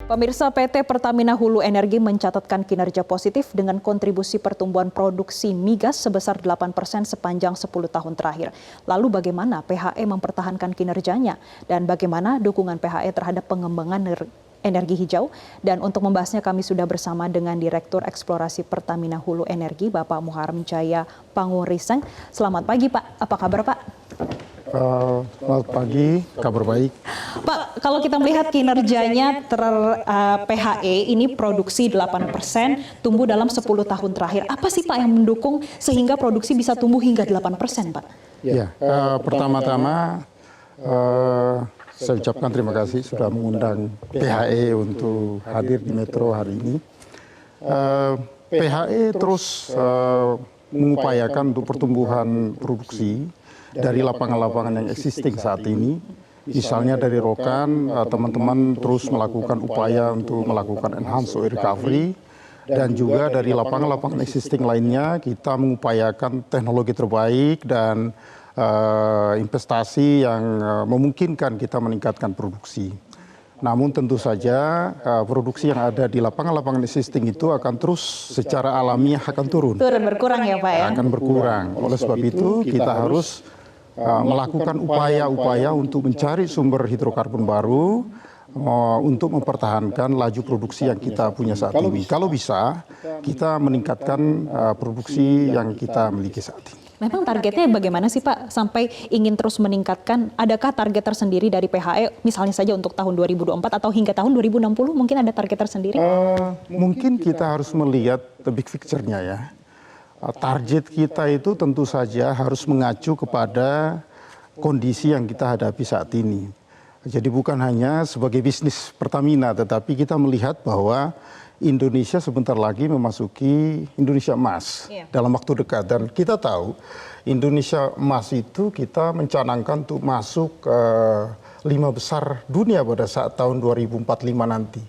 Pemirsa, PT Pertamina Hulu Energi mencatatkan kinerja positif dengan kontribusi pertumbuhan produksi migas sebesar 8% sepanjang 10 tahun terakhir. Lalu bagaimana PHE mempertahankan kinerjanya dan bagaimana dukungan PHE terhadap pengembangan energi hijau? Dan untuk membahasnya kami sudah bersama dengan Direktur Eksplorasi Pertamina Hulu Energi, Bapak Muharrem Jaya Panguriseng. Selamat pagi Pak, apa kabar Pak? Selamat pagi, kabar baik. Pak, kalau kita melihat kinerjanya PHE ini produksi 8% tumbuh dalam 10 tahun terakhir. Apa sih Pak yang mendukung sehingga produksi bisa tumbuh hingga 8% Pak? Ya, pertama-tama saya ucapkan terima kasih sudah mengundang PHE untuk hadir di Metro hari ini. PHE terus mengupayakan untuk pertumbuhan produksi dari lapangan-lapangan yang existing saat ini. Misalnya dari Rokan, teman-teman terus melakukan upaya untuk melakukan enhanced oil recovery. Dan juga dari lapangan-lapangan existing lainnya, kita mengupayakan teknologi terbaik dan investasi yang memungkinkan kita meningkatkan produksi. Namun tentu saja produksi yang ada di lapangan-lapangan existing itu akan terus secara alamiah akan turun. Berkurang ya Pak ya? Akan berkurang. Oleh sebab itu kita harus melakukan upaya-upaya untuk mencari sumber hidrokarbon baru untuk mempertahankan laju produksi yang kita punya saat ini. Kalau bisa, kita meningkatkan produksi yang kita miliki saat ini. Memang targetnya bagaimana sih Pak sampai ingin terus meningkatkan? Adakah target tersendiri dari PHE misalnya saja untuk tahun 2024 atau hingga tahun 2060 mungkin ada target tersendiri? Mungkin kita harus melihat the big picture-nya ya. Target kita itu tentu saja harus mengacu kepada kondisi yang kita hadapi saat ini. Jadi bukan hanya sebagai bisnis Pertamina, tetapi kita melihat bahwa Indonesia sebentar lagi memasuki Indonesia Emas dalam waktu dekat. Dan kita tahu Indonesia Emas itu kita mencanangkan untuk masuk ke 5 besar dunia pada saat tahun 2045 nanti.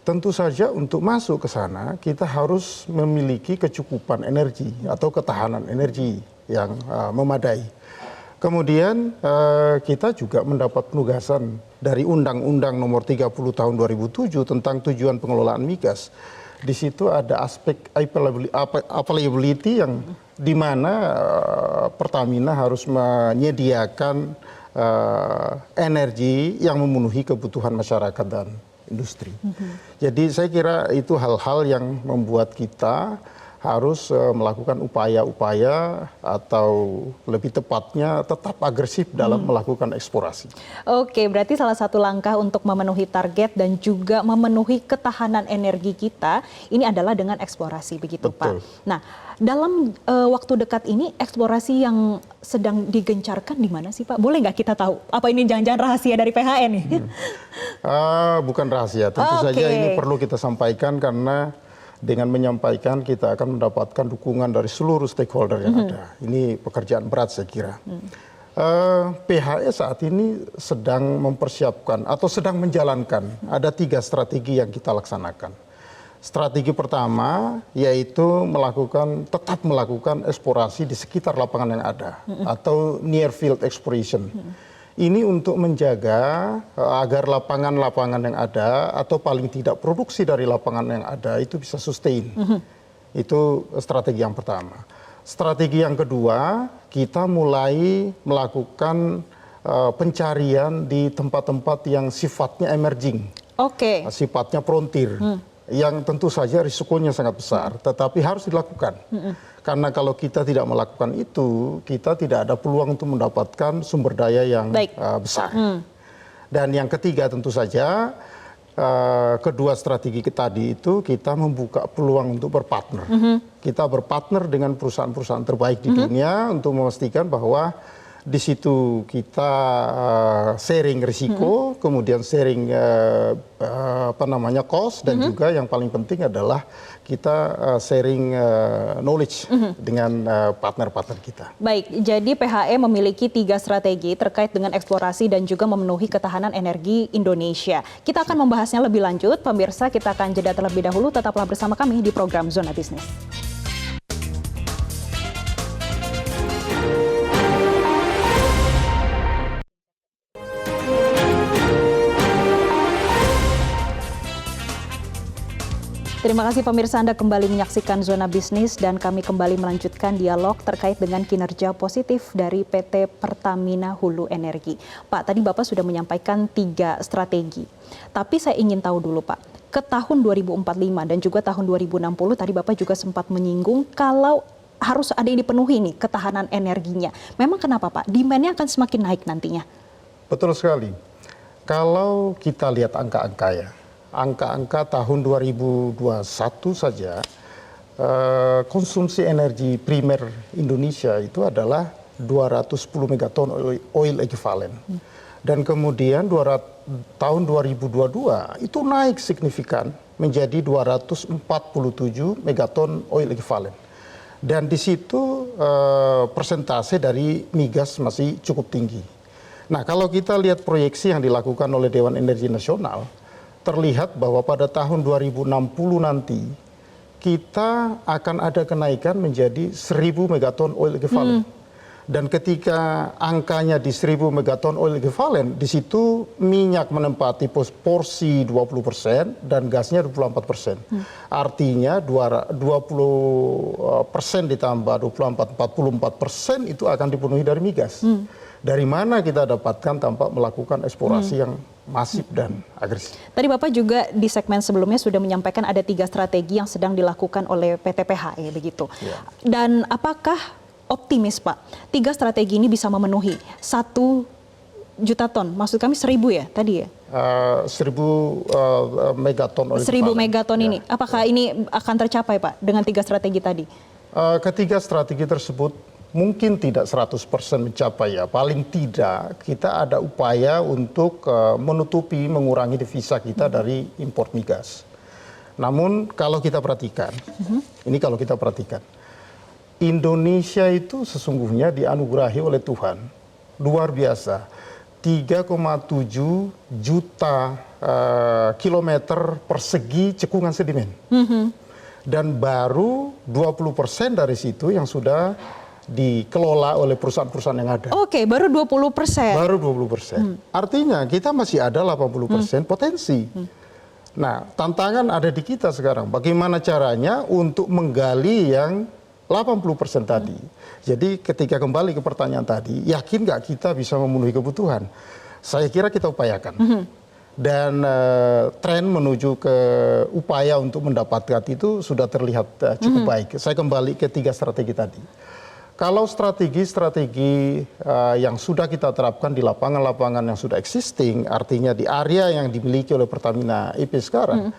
Tentu saja untuk masuk ke sana kita harus memiliki kecukupan energi atau ketahanan energi yang memadai. Kemudian kita juga mendapat penugasan dari Undang-Undang Nomor 30 Tahun 2007 tentang tujuan pengelolaan migas. Di situ ada aspek availability yang di mana Pertamina harus menyediakan energi yang memenuhi kebutuhan masyarakat dan industri. Jadi saya kira itu hal-hal yang membuat kita harus melakukan upaya-upaya atau lebih tepatnya tetap agresif dalam melakukan eksplorasi. Oke, berarti salah satu langkah untuk memenuhi target dan juga memenuhi ketahanan energi kita ini adalah dengan eksplorasi, begitu Betul. Pak. Nah, dalam waktu dekat ini eksplorasi yang sedang digencarkan di mana sih Pak? Boleh nggak kita tahu? Apa ini jangan-jangan rahasia dari PHE nih? Bukan rahasia, tentu saja ini perlu kita sampaikan karena dengan menyampaikan kita akan mendapatkan dukungan dari seluruh stakeholder yang ada. Ini pekerjaan berat saya kira. PHE saat ini sedang mempersiapkan atau sedang menjalankan ada 3 strategi yang kita laksanakan. Strategi pertama yaitu tetap melakukan eksplorasi di sekitar lapangan yang ada atau near field exploration. Ini untuk menjaga agar lapangan-lapangan yang ada atau paling tidak produksi dari lapangan yang ada itu bisa sustain. Itu strategi yang pertama. Strategi yang kedua, kita mulai melakukan pencarian di tempat-tempat yang sifatnya emerging. Sifatnya frontier. Yang tentu saja risikonya sangat besar, tetapi harus dilakukan. Karena kalau kita tidak melakukan itu, kita tidak ada peluang untuk mendapatkan sumber daya yang besar. Dan yang ketiga tentu saja, kedua strategi tadi itu kita membuka peluang untuk berpartner. Kita berpartner dengan perusahaan-perusahaan terbaik di dunia untuk memastikan bahwa di situ kita sharing risiko, kemudian sharing cost, dan juga yang paling penting adalah kita sharing knowledge dengan partner-partner kita. Baik, jadi PHE memiliki 3 strategi terkait dengan eksplorasi dan juga memenuhi ketahanan energi Indonesia. Kita akan membahasnya lebih lanjut, pemirsa kita akan jeda terlebih dahulu, tetaplah bersama kami di program Zona Bisnis. Terima kasih pemirsa, Anda kembali menyaksikan Zona Bisnis dan kami kembali melanjutkan dialog terkait dengan kinerja positif dari PT Pertamina Hulu Energi. Pak, tadi Bapak sudah menyampaikan 3 strategi. Tapi saya ingin tahu dulu Pak, ke tahun 2045 dan juga tahun 2060 tadi Bapak juga sempat menyinggung kalau harus ada yang dipenuhi nih ketahanan energinya. Memang kenapa Pak? Demand-nya akan semakin naik nantinya. Betul sekali. Kalau kita lihat angka-angka ya, angka-angka tahun 2021 saja, konsumsi energi primer Indonesia itu adalah 210 megaton oil equivalent. Dan kemudian tahun 2022 itu naik signifikan menjadi 247 megaton oil equivalent. Dan di situ persentase dari migas masih cukup tinggi. Nah, kalau kita lihat proyeksi yang dilakukan oleh Dewan Energi Nasional, terlihat bahwa pada tahun 2060 nanti kita akan ada kenaikan menjadi 1.000 megaton oil equivalent. Dan ketika angkanya di 1.000 megaton oil equivalent, di situ minyak menempati porsi 20% dan gasnya 24%. Artinya 20% ditambah 24, 44% itu akan dipenuhi dari migas. Dari mana kita dapatkan tanpa melakukan eksplorasi yang masif dan agresif. Tadi Bapak juga di segmen sebelumnya sudah menyampaikan ada 3 strategi yang sedang dilakukan oleh PT PHE begitu. Ya. Dan apakah optimis Pak, 3 strategi ini bisa memenuhi 1 juta ton, maksud kami 1.000 ya tadi ya? 1.000 megaton oil 1.000 equivalent. megaton ini, apakah ini akan tercapai Pak dengan 3 strategi tadi? Ketiga strategi tersebut mungkin tidak 100% mencapai ya. Paling tidak kita ada upaya untuk menutupi, mengurangi devisa kita dari impor migas. Namun kalau kita perhatikan, ini kalau kita perhatikan, Indonesia itu sesungguhnya dianugerahi oleh Tuhan luar biasa 3,7 juta kilometer persegi cekungan sedimen. Dan baru 20% dari situ yang sudah dikelola oleh perusahaan-perusahaan yang ada. Oke, baru 20%. Baru 20%. Artinya kita masih ada 80% potensi. Nah, tantangan ada di kita sekarang. Bagaimana caranya untuk menggali yang 80% tadi. Jadi ketika kembali ke pertanyaan tadi, yakin nggak kita bisa memenuhi kebutuhan? Saya kira kita upayakan. Dan tren menuju ke upaya untuk mendapatkan itu sudah terlihat cukup baik. Saya kembali ke 3 strategi tadi. Kalau strategi-strategi yang sudah kita terapkan di lapangan-lapangan yang sudah existing, artinya di area yang dimiliki oleh Pertamina EP sekarang,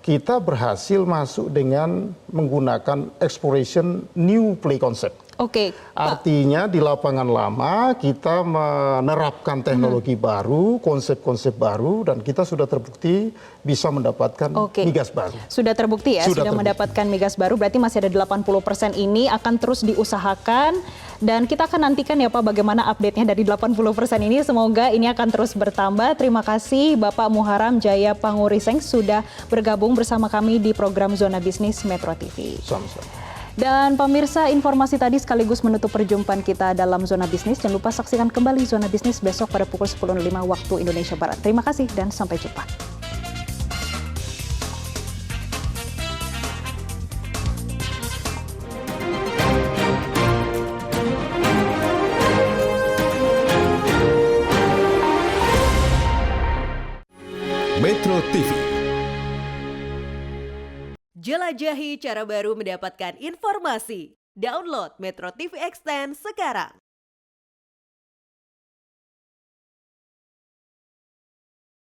kita berhasil masuk dengan menggunakan exploration new play concept. Oke, Artinya di lapangan lama kita menerapkan teknologi baru, konsep-konsep baru, dan kita sudah terbukti bisa mendapatkan migas baru. Sudah terbukti ya, sudah terbukti. mendapatkan migas baru, berarti masih ada 80% ini akan terus diusahakan. Dan kita akan nantikan ya Pak bagaimana update-nya dari 80% ini, semoga ini akan terus bertambah. Terima kasih Bapak Muharam Jaya Panguriseng sudah bergabung bersama kami di program Zona Bisnis Metro TV. Sama-sama. Dan pemirsa, informasi tadi sekaligus menutup perjumpaan kita dalam Zona Bisnis. Jangan lupa saksikan kembali Zona Bisnis besok pada pukul 10.05 waktu Indonesia Barat. Terima kasih dan sampai jumpa. Metro TV. Jelajahi cara baru mendapatkan informasi. Download Metro TV Extend sekarang.